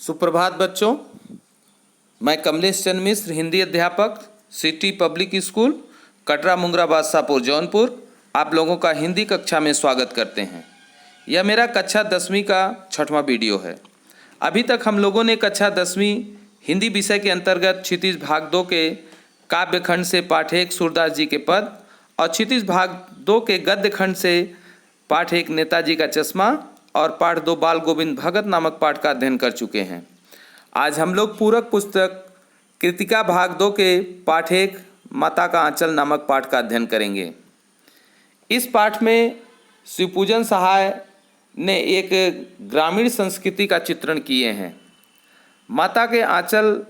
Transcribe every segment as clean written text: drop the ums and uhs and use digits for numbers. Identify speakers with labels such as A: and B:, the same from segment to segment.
A: सुप्रभात बच्चों, मैं कमलेश चंद मिश्र, हिंदी अध्यापक, city public school, Katra Mungra Badshahpur Jaunpur, आप लोगों का हिंदी कक्षा में स्वागत करते हैं। यह मेरा कक्षा 10वीं का 6वां वीडियो है। अभी तक हम लोगों ने कक्षा 10वीं हिंदी विषय के अंतर्गत क्षितिज भाग 2 के काव्य खंड से पाठ 1 सूरदास जी के पद और क्षितिज भाग 2 के गद्य खंड से पाठ 1 नेताजी का चश्मा और पाठ 2 बाल गोविंद भगत नामक पाठ का अध्ययन कर चुके हैं। आज हम लोग पूरक पुस्तक कृतिका भाग 2 के पाठ 1 माता का आंचल नामक पाठ का अध्ययन करेंगे। इस पाठ में शिवपूजन सहाय ने एक ग्रामीण संस्कृति का चित्रण किए हैं। माता के आंचल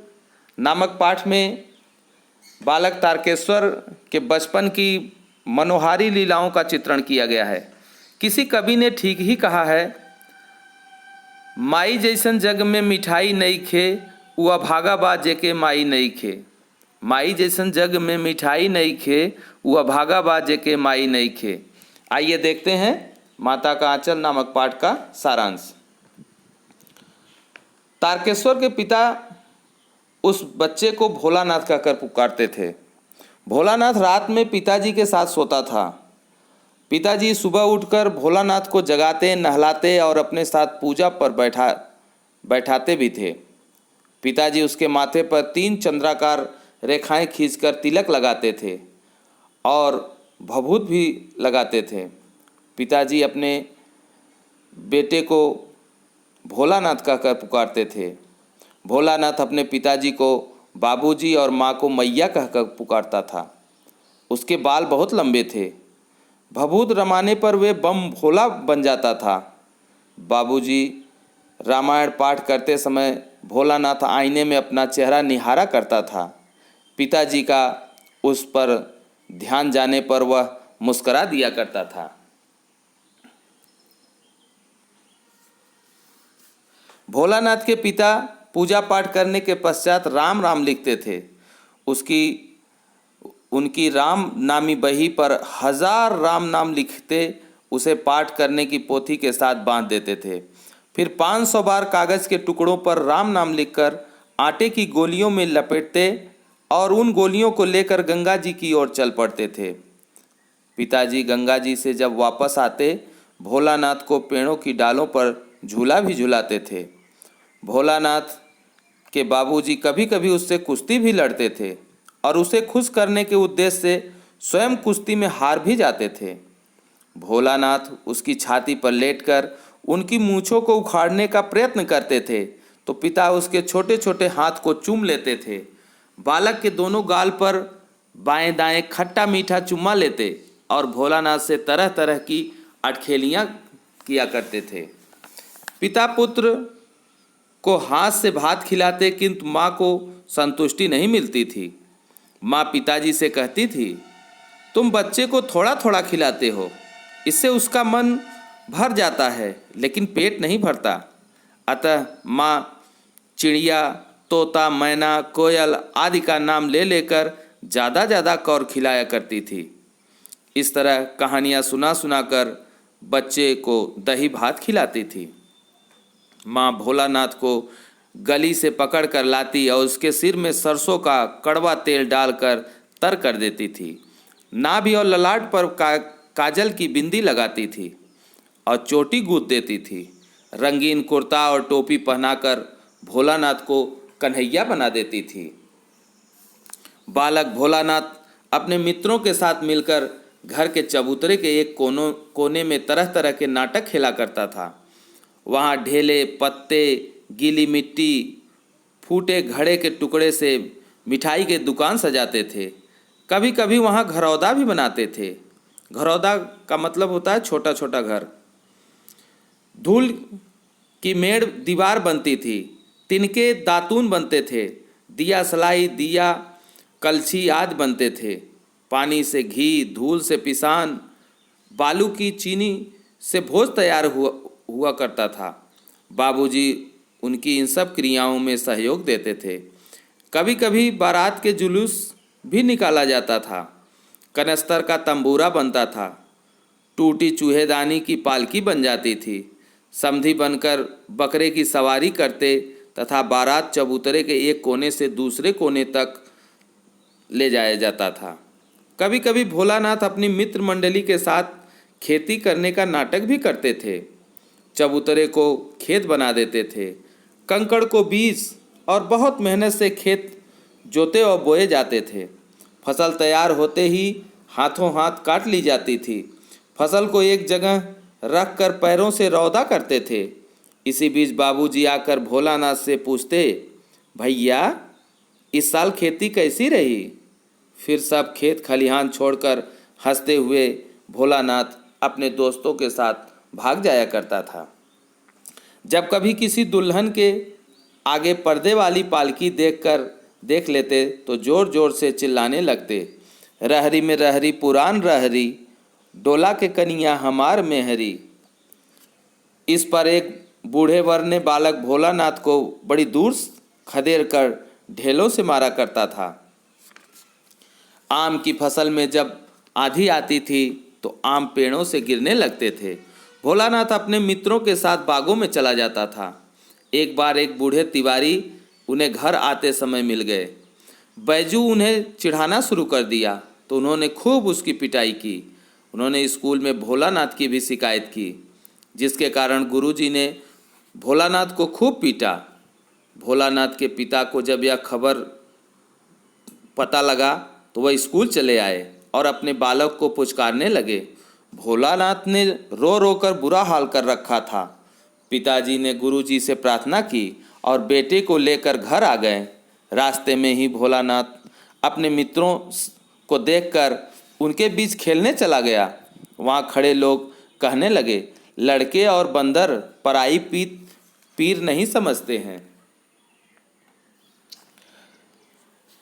A: नामक पाठ में बालक तारकेश्वर के बचपन की मनोहारी लीलाओं का चित्रण किया गया है। किसी कवि ने ठीक ही कहा है, माई जैसन जग में मिठाई नहीं खे, उ अभागा बा जेके माई नहीं खे। माई जैसन जग में मिठाई नहीं खे, उ अभागा बा जेके माई नहीं खे। आइए देखते हैं माता का आंचल नामक पाठ का सारांश। तारकेश्वर के पिता उस बच्चे को भोलानाथ कहकर पुकारते थे। भोलानाथ रात में पिताजी के साथ सोता था। पिताजी सुबह उठकर भोलानाथ को जगाते, नहलाते और अपने साथ पूजा पर बैठाते भी थे। पिताजी उसके माथे पर 3 चंद्राकार रेखाएं खींचकर तिलक लगाते थे और भभूत भी लगाते थे। पिताजी अपने बेटे को भोलानाथ कहकर पुकारते थे। भोलानाथ अपने पिताजी को बाबूजी और माँ को मैया कहकर पुकारता था। उसके बाल बहुत लंबे थे। भभूत रमाने पर वे बम भोला बन जाता था। बाबूजी रामायण पाठ करते समय भोलानाथ आईने में अपना चेहरा निहारा करता था। पिताजी का उस पर ध्यान जाने पर वह मुस्करा दिया करता था। भोलानाथ के पिता पूजा पाठ करने के पश्चात राम राम लिखते थे। उनकी राम नामी बही पर 1000 राम नाम लिखते उसे पाठ करने की पोथी के साथ बांध देते थे। फिर 500 बार कागज़ के टुकड़ों पर राम नाम लिखकर आटे की गोलियों में लपेटते और उन गोलियों को लेकर गंगा जी की ओर चल पड़ते थे। पिताजी गंगा जी से जब वापस आते, भोलानाथ को पेड़ों की डालों पर झूला भी झुलाते थे। भोलानाथ के बाबूजी कभी कभी उससे कुश्ती भी लड़ते थे और उसे खुश करने के उद्देश्य से स्वयं कुश्ती में हार भी जाते थे। भोलानाथ उसकी छाती पर लेटकर उनकी मूंछों को उखाड़ने का प्रयत्न करते थे तो पिता उसके छोटे छोटे हाथ को चूम लेते थे। बालक के दोनों गाल पर बाएं दाएं खट्टा मीठा चुम्मा लेते और भोलानाथ से तरह तरह की अटखेलियाँ किया करते थे। पिता पुत्र को हाथ से भात खिलाते, किंतु माँ को संतुष्टि नहीं मिलती थी। माँ पिताजी से कहती थी, तुम बच्चे को थोड़ा थोड़ा खिलाते हो, इससे उसका मन भर जाता है लेकिन पेट नहीं भरता। अतः माँ चिड़िया, तोता, मैना, कोयल आदि का नाम ले लेकर ज़्यादा कौर खिलाया करती थी। इस तरह कहानियाँ सुना सुनाकर बच्चे को दही भात खिलाती थी। माँ भोलानाथ को गली से पकड़ कर लाती और उसके सिर में सरसों का कड़वा तेल डालकर तर कर देती थी। नाभि और ललाट पर काजल की बिंदी लगाती थी और चोटी गूंथ देती थी। रंगीन कुर्ता और टोपी पहनाकर भोलानाथ को कन्हैया बना देती थी। बालक भोलानाथ अपने मित्रों के साथ मिलकर घर के चबूतरे के एक कोने में तरह तरह के नाटक खेला करता था। वहाँ ढेले, पत्ते, गीली मिट्टी, फूटे घड़े के टुकड़े से मिठाई के दुकान सजाते थे। कभी कभी वहाँ घरौदा भी बनाते थे। घरौदा का मतलब होता है छोटा छोटा घर। धूल की मेड़ दीवार बनती थी। तिनके दातून बनते थे। दिया सलाई, दिया कलछी आदि बनते थे। पानी से घी, धूल से पिसान, बालू की चीनी से भोज तैयार हुआ करता था। बाबूजी उनकी इन सब क्रियाओं में सहयोग देते थे। कभी कभी बारात के जुलूस भी निकाला जाता था। कनस्तर का तंबूरा बनता था। टूटी चूहेदानी की पालकी बन जाती थी। समधी बनकर बकरे की सवारी करते तथा बारात चबूतरे के एक कोने से दूसरे कोने तक ले जाया जाता था। कभी कभी भोलानाथ अपनी मित्र मंडली के साथ खेती करने का नाटक भी करते थे। चबूतरे को खेत बना देते थे, कंकड़ को बीज और बहुत मेहनत से खेत जोते और बोए जाते थे। फसल तैयार होते ही हाथों हाथ काट ली जाती थी। फसल को एक जगह रख कर पैरों से रौदा करते थे। इसी बीच बाबूजी आकर भोलानाथ से पूछते, भैया इस साल खेती कैसी रही? फिर सब खेत खलिहान छोड़कर हंसते हुए भोलानाथ अपने दोस्तों के साथ भाग जाया करता था। जब कभी किसी दुल्हन के आगे पर्दे वाली पालकी देख लेते तो जोर जोर से चिल्लाने लगते, रहरी में रहरी पुरान रहरी, डोला के कनिया हमार मेहरी। इस पर एक बूढ़े वर ने बालक भोलानाथ को बड़ी दूर खदेड़ कर ढेलों से मारा करता था। आम की फसल में जब आंधी आती थी तो आम पेड़ों से गिरने लगते थे। भोलानाथ अपने मित्रों के साथ बागों में चला जाता था। एक बार एक बूढ़े तिवारी उन्हें घर आते समय मिल गए। बैजू उन्हें चिढ़ाना शुरू कर दिया तो उन्होंने खूब उसकी पिटाई की। उन्होंने स्कूल में भोलानाथ की भी शिकायत की, जिसके कारण गुरुजी ने भोलानाथ को खूब पीटा। भोलानाथ के पिता को जब यह खबर पता लगा तो वह स्कूल चले आए और अपने बालक को पुचकारने लगे। भोलानाथ ने रो रो कर बुरा हाल कर रखा था। पिताजी ने गुरुजी से प्रार्थना की और बेटे को लेकर घर आ गए। रास्ते में ही भोलानाथ अपने मित्रों को देखकर उनके बीच खेलने चला गया। वहाँ खड़े लोग कहने लगे, लड़के और बंदर पराई पीर नहीं समझते हैं।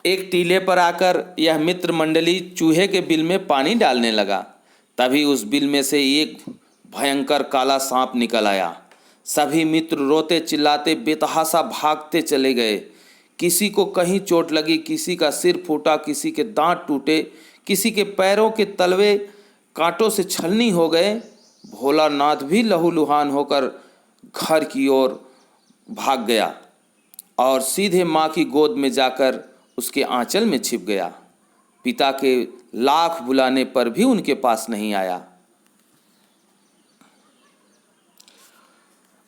A: एक टीले पर आकर यह मित्र मंडली चूहे के बिल में पानी डालने लगा। तभी उस बिल में से एक भयंकर काला सांप निकल आया। सभी मित्र रोते चिल्लाते बेतहाशा भागते चले गए। किसी को कहीं चोट लगी, किसी का सिर फूटा, किसी के दांत टूटे, किसी के पैरों के तलवे कांटों से छलनी हो गए। भोलानाथ भी लहूलुहान होकर घर की ओर भाग गया और सीधे माँ की गोद में जाकर उसके आंचल में छिप गया। पिता के लाख बुलाने पर भी उनके पास नहीं आया।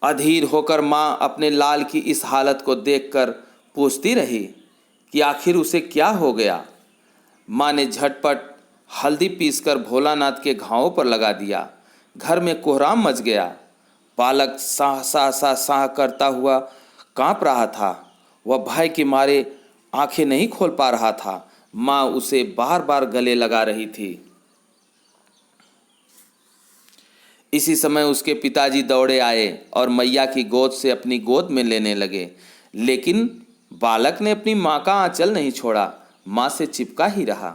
A: अधीर होकर माँ अपने लाल की इस हालत को देखकर पूछती रही कि आखिर उसे क्या हो गया। माँ ने झटपट हल्दी पीसकर भोलानाथ के घावों पर लगा दिया। घर में कोहराम मच गया। बालक साह साह साह साह करता हुआ कांप रहा था। वह भय के मारे आंखें नहीं खोल पा रहा था। माँ उसे बार बार गले लगा रही थी। इसी समय उसके पिताजी दौड़े आए और मैया की गोद से अपनी गोद में लेने लगे, लेकिन बालक ने अपनी माँ का आंचल नहीं छोड़ा, माँ से चिपका ही रहा।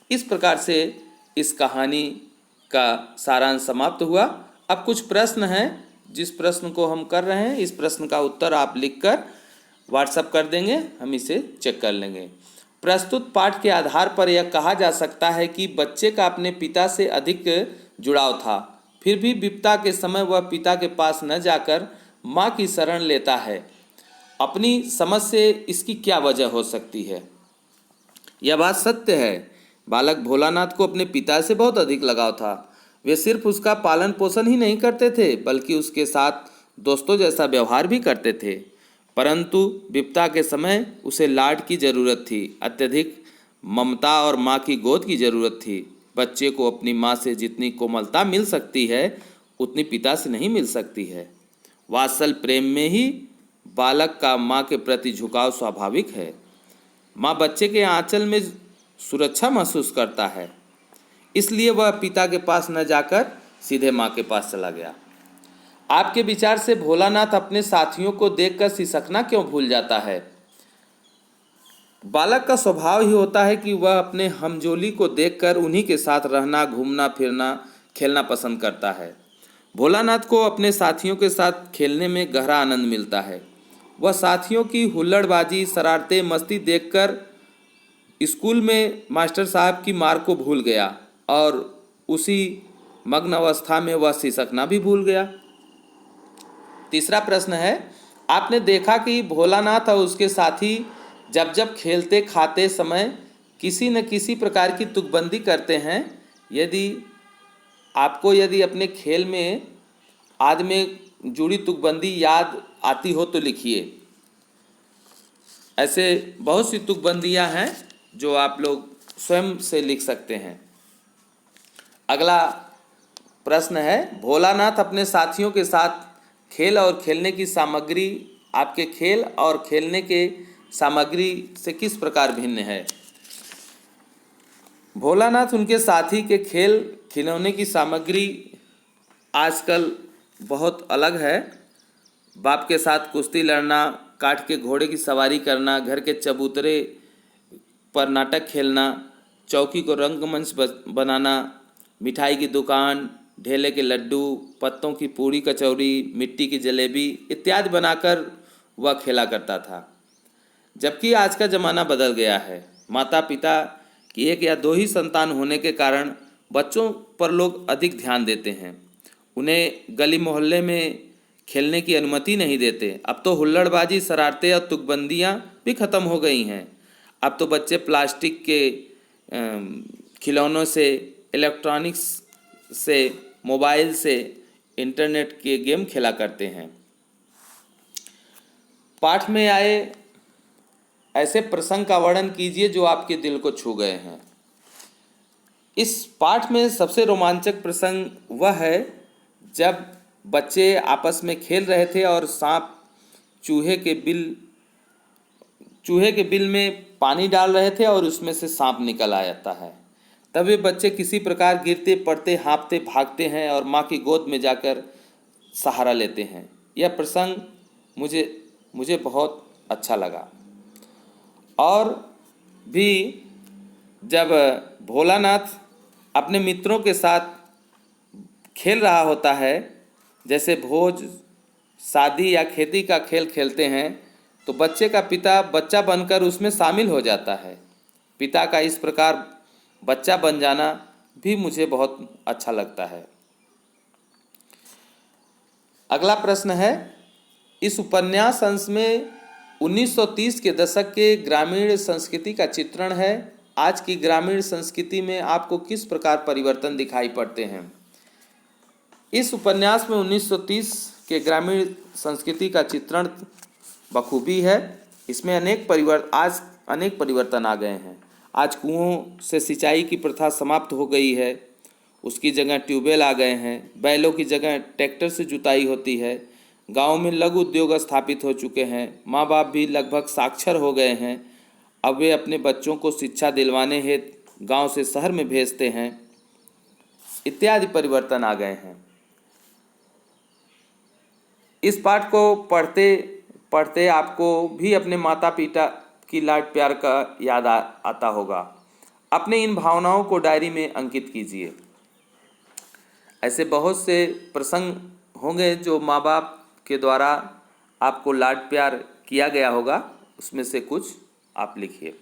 A: इस प्रकार से इस कहानी का सारांश समाप्त हुआ। अब कुछ प्रश्न हैं, जिस प्रश्न को हम कर रहे हैं इस प्रश्न का उत्तर आप लिखकर व्हाट्सएप कर देंगे, हम इसे चेक कर लेंगे। प्रस्तुत पाठ के आधार पर यह कहा जा सकता है कि बच्चे का अपने पिता से अधिक जुड़ाव था, फिर भी विपदा के समय वह पिता के पास न जाकर माँ की शरण लेता है। अपनी समझ से इसकी क्या वजह हो सकती है? यह बात सत्य है, बालक भोलानाथ को अपने पिता से बहुत अधिक लगाव था। वे सिर्फ उसका पालन पोषण ही नहीं करते थे, बल्कि उसके साथ दोस्तों जैसा व्यवहार भी करते थे। परंतु विपदा के समय उसे लाड की ज़रूरत थी, अत्यधिक ममता और माँ की गोद की ज़रूरत थी। बच्चे को अपनी माँ से जितनी कोमलता मिल सकती है उतनी पिता से नहीं मिल सकती है। वात्सल प्रेम में ही बालक का माँ के प्रति झुकाव स्वाभाविक है। माँ बच्चे के आंचल में सुरक्षा महसूस करता है, इसलिए वह पिता के पास न जाकर सीधे माँ के पास चला गया। आपके विचार से भोलानाथ अपने साथियों को देखकर सिसकना क्यों भूल जाता है? बालक का स्वभाव ही होता है कि वह अपने हमजोली को देखकर उन्हीं के साथ रहना, घूमना फिरना, खेलना पसंद करता है। भोलानाथ को अपने साथियों के साथ खेलने में गहरा आनंद मिलता है। वह साथियों की हुल्लड़बाजी, शरारतें, मस्ती देखकर स्कूल में मास्टर साहब की मार को भूल गया और उसी मग्न अवस्था में वह सिसकना भी भूल गया। तीसरा प्रश्न है, आपने देखा कि भोलानाथ और उसके साथी जब जब खेलते खाते समय किसी न किसी प्रकार की तुकबंदी करते हैं। यदि आपको यदि अपने खेल में आज में जुड़ी तुकबंदी याद आती हो तो लिखिए। ऐसे बहुत सी तुकबंदियां हैं जो आप लोग स्वयं से लिख सकते हैं। अगला प्रश्न है, भोलानाथ अपने साथियों के साथ खेल और खेलने की सामग्री आपके खेल और खेलने के सामग्री से किस प्रकार भिन्न है। भोलानाथ उनके साथी के खेल खिलौने की सामग्री आजकल बहुत अलग है। बाप के साथ कुश्ती लड़ना, काठ के घोड़े की सवारी करना, घर के चबूतरे पर नाटक खेलना, चौकी को रंगमंच बनाना, मिठाई की दुकान, ढेले के लड्डू, पत्तों की पूड़ी कचौरी, मिट्टी की जलेबी इत्यादि बनाकर वह खेला करता था। जबकि आज का ज़माना बदल गया है। माता पिता की एक या दो ही संतान होने के कारण बच्चों पर लोग अधिक ध्यान देते हैं। उन्हें गली मोहल्ले में खेलने की अनुमति नहीं देते। अब तो हुल्लड़बाजी, शरारतें और तुकबंदियाँ भी ख़त्म हो गई हैं। अब तो बच्चे प्लास्टिक के खिलौनों से, इलेक्ट्रॉनिक्स से, मोबाइल से, इंटरनेट के गेम खेला करते हैं। पाठ में आए ऐसे प्रसंग का वर्णन कीजिए जो आपके दिल को छू गए हैं। इस पाठ में सबसे रोमांचक प्रसंग वह है जब बच्चे आपस में खेल रहे थे और सांप चूहे के बिल में पानी डाल रहे थे और उसमें से सांप निकल आता है। तब वे बच्चे किसी प्रकार गिरते पड़ते, हाँफते भागते हैं और माँ की गोद में जाकर सहारा लेते हैं। यह प्रसंग मुझे बहुत अच्छा लगा। और भी जब भोलानाथ अपने मित्रों के साथ खेल रहा होता है, जैसे भोज, शादी या खेती का खेल खेलते हैं, तो बच्चे का पिता बच्चा बनकर उसमें शामिल हो जाता है। पिता का इस प्रकार बच्चा बन जाना भी मुझे बहुत अच्छा लगता है। अगला प्रश्न है, इस उपन्यास अंश में 1930 के दशक के ग्रामीण संस्कृति का चित्रण है। आज की ग्रामीण संस्कृति में आपको किस प्रकार परिवर्तन दिखाई पड़ते हैं। इस उपन्यास में 1930 के ग्रामीण संस्कृति का चित्रण बखूबी है। इसमें आज अनेक परिवर्तन आ गए हैं। आज कुओं से सिंचाई की प्रथा समाप्त हो गई है, उसकी जगह ट्यूबवेल आ गए हैं। बैलों की जगह ट्रैक्टर से जुताई होती है। गांव में लघु उद्योग स्थापित हो चुके हैं। माँ बाप भी लगभग साक्षर हो गए हैं। अब वे अपने बच्चों को शिक्षा दिलवाने हेतु गांव से शहर में भेजते हैं। इत्यादि परिवर्तन आ गए हैं। इस पाठ को पढ़ते पढ़ते आपको भी अपने माता पिता की लाड प्यार का याद आता होगा। अपने इन भावनाओं को डायरी में अंकित कीजिए। ऐसे बहुत से प्रसंग होंगे जो माँ बाप के द्वारा आपको लाड प्यार किया गया होगा, उसमें से कुछ आप लिखिए।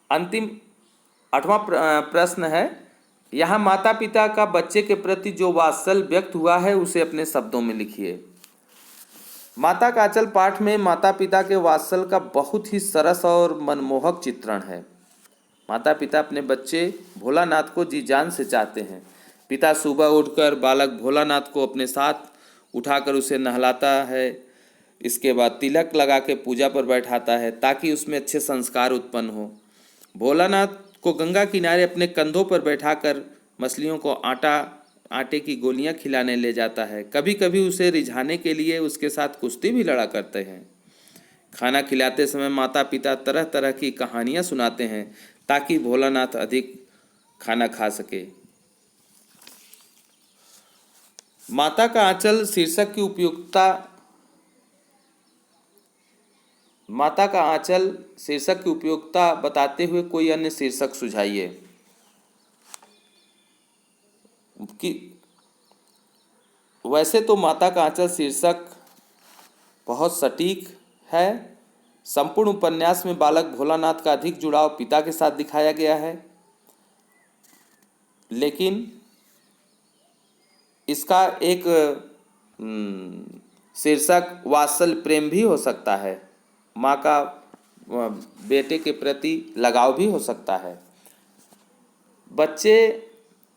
A: अंतिम 8वां प्रश्न है, यहाँ माता पिता का बच्चे के प्रति जो वात्सल्य व्यक्त हुआ है उसे अपने शब्दों में लिखिए। माता का आंचल पाठ में माता पिता के वात्सल्य का बहुत ही सरस और मनमोहक चित्रण है। माता पिता अपने बच्चे भोलानाथ को जी जान से चाहते हैं। पिता सुबह उठकर बालक भोलानाथ को अपने साथ उठाकर उसे नहलाता है। इसके बाद तिलक लगा के पूजा पर बैठाता है ताकि उसमें अच्छे संस्कार उत्पन्न हो। भोलानाथ को गंगा किनारे अपने कंधों पर बैठाकर मछलियों को आटे की गोलियां खिलाने ले जाता है। कभी कभी उसे रिझाने के लिए उसके साथ कुश्ती भी लड़ा करते हैं। खाना खिलाते समय माता पिता तरह तरह की कहानियां सुनाते हैं ताकि भोलानाथ अधिक खाना खा सके। माता का आंचल शीर्षक की उपयुक्तता बताते हुए कोई अन्य शीर्षक सुझाइए। कि वैसे तो माता का आंचल शीर्षक बहुत सटीक है। संपूर्ण उपन्यास में बालक भोलानाथ का अधिक जुड़ाव पिता के साथ दिखाया गया है, लेकिन इसका एक शीर्षक वात्सल प्रेम भी हो सकता है। माँ का बेटे के प्रति लगाव भी हो सकता है। बच्चे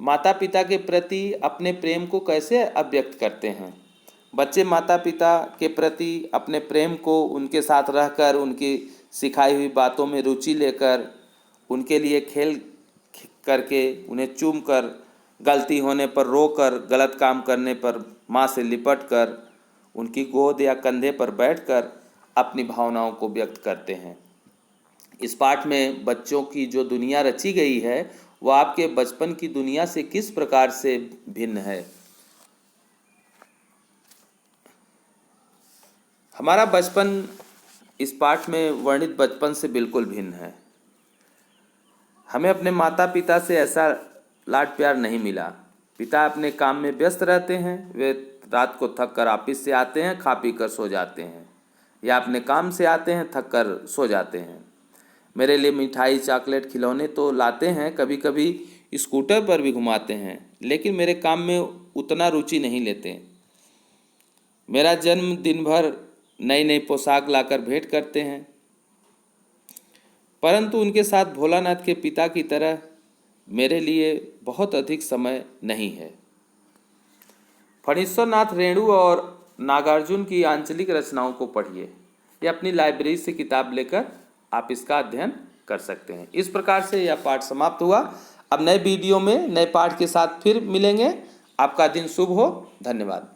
A: माता पिता के प्रति अपने प्रेम को कैसे अभिव्यक्त करते हैं? बच्चे माता पिता के प्रति अपने प्रेम को उनके साथ रहकर, उनकी सिखाई हुई बातों में रुचि लेकर, उनके लिए खेल करके, उन्हें चूम कर, गलती होने पर रोकर, गलत काम करने पर माँ से लिपट कर, उनकी गोद या कंधे पर बैठकर अपनी भावनाओं को व्यक्त करते हैं। इस पाठ में बच्चों की जो दुनिया रची गई है वह आपके बचपन की दुनिया से किस प्रकार से भिन्न है? हमारा बचपन इस पाठ में वर्णित बचपन से बिल्कुल भिन्न है। हमें अपने माता पिता से ऐसा लाड प्यार नहीं मिला। पिता अपने काम में व्यस्त रहते हैं, वे रात को थक कर ऑफिस से आते हैं, खा पी कर सो जाते हैं, या अपने काम से आते हैं, थक कर सो जाते हैं। मेरे लिए मिठाई, चॉकलेट, खिलौने तो लाते हैं, कभी कभी स्कूटर पर भी घुमाते हैं, लेकिन मेरे काम में उतना रुचि नहीं लेते। मेरा जन्म दिन भर नई नई पोशाक लाकर भेंट करते हैं, परंतु उनके साथ भोलानाथ के पिता की तरह मेरे लिए बहुत अधिक समय नहीं है। फणीश्वर नाथ रेणु और नागार्जुन की आंचलिक रचनाओं को पढ़िए या अपनी लाइब्रेरी से किताब लेकर आप इसका अध्ययन कर सकते हैं। इस प्रकार से यह पाठ समाप्त हुआ। अब नए वीडियो में नए पाठ के साथ फिर मिलेंगे। आपका दिन शुभ हो। धन्यवाद।